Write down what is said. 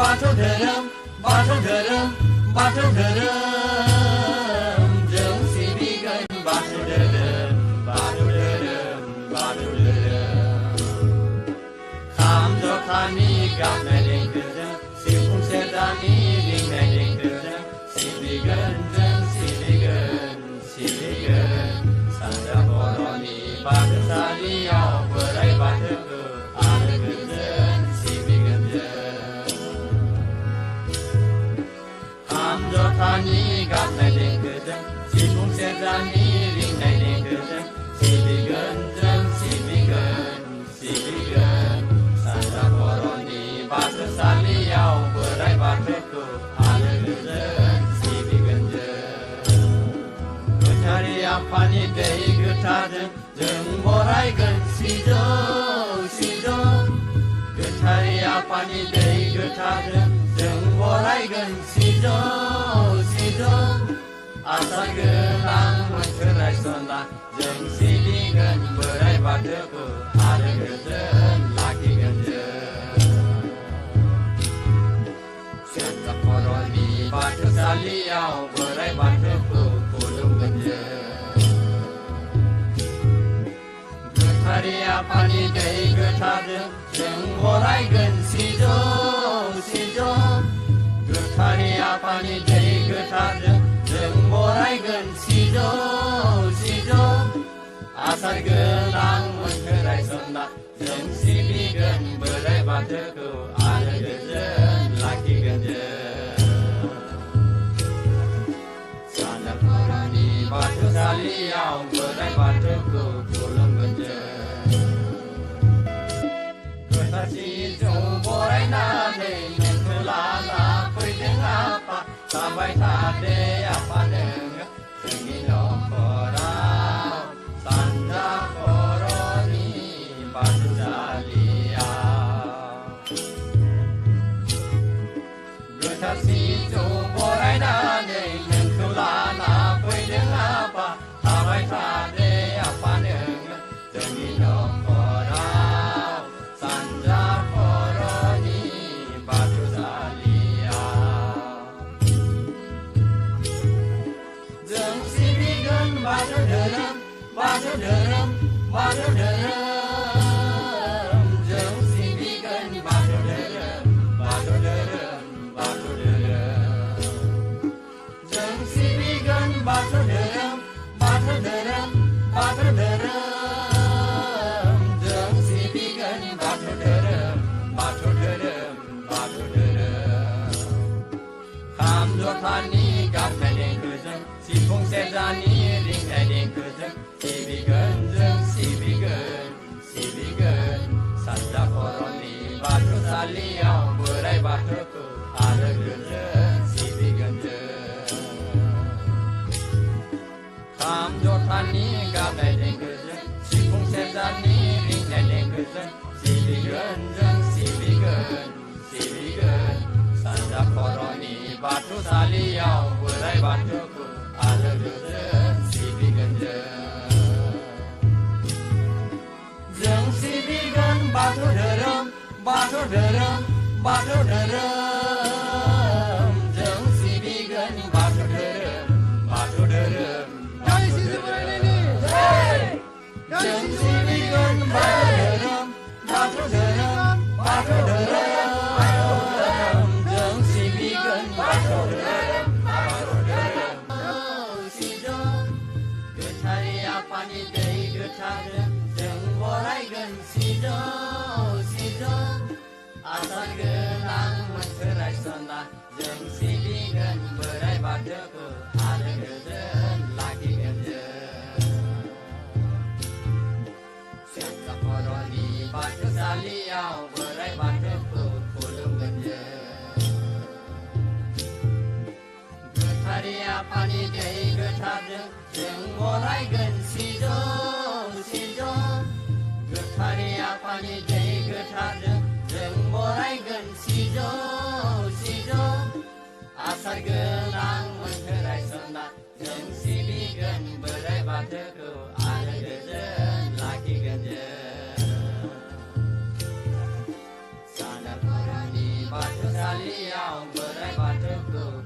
बाथौ धोरोम बाथौ धोरोम बाथौ धोरोम जों सिबिगोन बाथौ धोरोम बाथौ धोरोम बाथौ धोरोम खाम जथानि गाबनाय देंखोजों सिफुं सेरजानि रिंनाय देंखोजों सिबिगोन जों सिबिगोन सिबिगोन सानजा बर'नि बाथौसालियाव बोराइ बाथौखौ आलो गोजोन सिबिगोन जों खाम जथानि गाबनाय देंखोजों सिफुं सेरजानि रिंनाय देंखोजों सिबिगोन जों सिबिगोन सिबिगोन सानजा बर'नि बाथौसालियाव बोराइ बाथौखौ आलो गोजोन सिबिगोन जों गोथारै आफानि दै गोथारजों जों बरायगोन सिजौ सिजौ गोथारै आफानि दै गोथारजों जों बरायगोन सिजौ सिजौ आसार गोनां मोन्थोर रायसनना जों सिबिगोन बोराइ बाथौखौ आलो गोजोन लाखिगोन जों खर'नि बाथौसालियाव बोराइ बाथौखौ खुलुमगोन जों गोथारै आफानि दै गोथारजों जों बरायगोन सिजौ सिजौ गोथारै आफानि दै गोथारजों जों बरायगोन सिजौ सिजौ आसार गोनां मोन्थोर रायसनना जों सिबिगोन बोराइ बाथौखौ आलो गोजोन लाखिगोन जों सानजा बर'नि बाथौसालियाव बोराइ बाथौखौ खुलुमगोन जों गोथारसि जौ बरायनानै नोंखौ लाना फैदों आफा थाबाय थादे आफा नोङो जोंनि न'खराव सानजा बर'नि बाथौसालियाव गोथारसि जौ बरायनानै नोंखौ लाना फैदों आफा थाबाय थादे आफा नोङो जोंनि न'खराव सानजा बर'नि बाथौसालियाव जों सिबिगोन बाथौ धोरोम बाथौ धोरोम बाथौ धोरोम जों सिबिगोन बाथौ धोरोम बाथौ धोरोम बाथौ धोरोम जों सिबिगोन बाथौ धोरोम बाथौ धोरोम बाथौ धोरोम जों सिबिगोन बाथौ धोरोम बाथौ धोरोम बाथौ धोरोम खाम जथानि गाबनाय देंखोजों सिफुं सेरजानि रिंनाय देंखोजों सिबिगोन जों सिबिगोन सिबिगोन सानजा बर'नि बाथौसालियाव बोराइ बाथौखौ आलो गोजोन सिबिगोन जों खाम जथानि गाबनाय देंखोजों सिफुं सेरजानि रिंनाय देंखोजों सिबिगोन जों सिबिगोन सिबिगोन सानजा बर'नि बाथौसालियाव बोराइ बाथौखौ आलो गोजोन सिबिगोन जों सिबिगोन बाथौ धोरोम बाथौ धोरोम बाथौ धोरोम जों सिबिगोन बाथौ धोरोम बाथौ धोरोम जों सिबिगोन बाथौ धोरोम बाथौ धोरोम बाथौ धोरोम जों सिबिगोन बाथौ धोरोम बाथौ धोरोम सिजौ गोथारै आफानि दै गोथारजों जों बरायगोन सिजौ सिजौ आसार गोनां मोन्थोर रायसनना जों सिबिगोन बोराइ बाथौखौ आलो गोजोन लाखिगोन जों बर'नि बाथौसालियाव बोराइ बाथौखौ खुलुमगोन जों गोथारै आफानि दै गोथारजों जों बरायगोन सिजौ सिजौ गोथारै आफानि दै गोथारजों जों बरायगोन सिजौ सिजौ आसार गोनां मोन्थोर रायसनना जों सिबिगोन बोराइ बाथौखौ आलो गोजोन लाखिगोन जों पाठवतो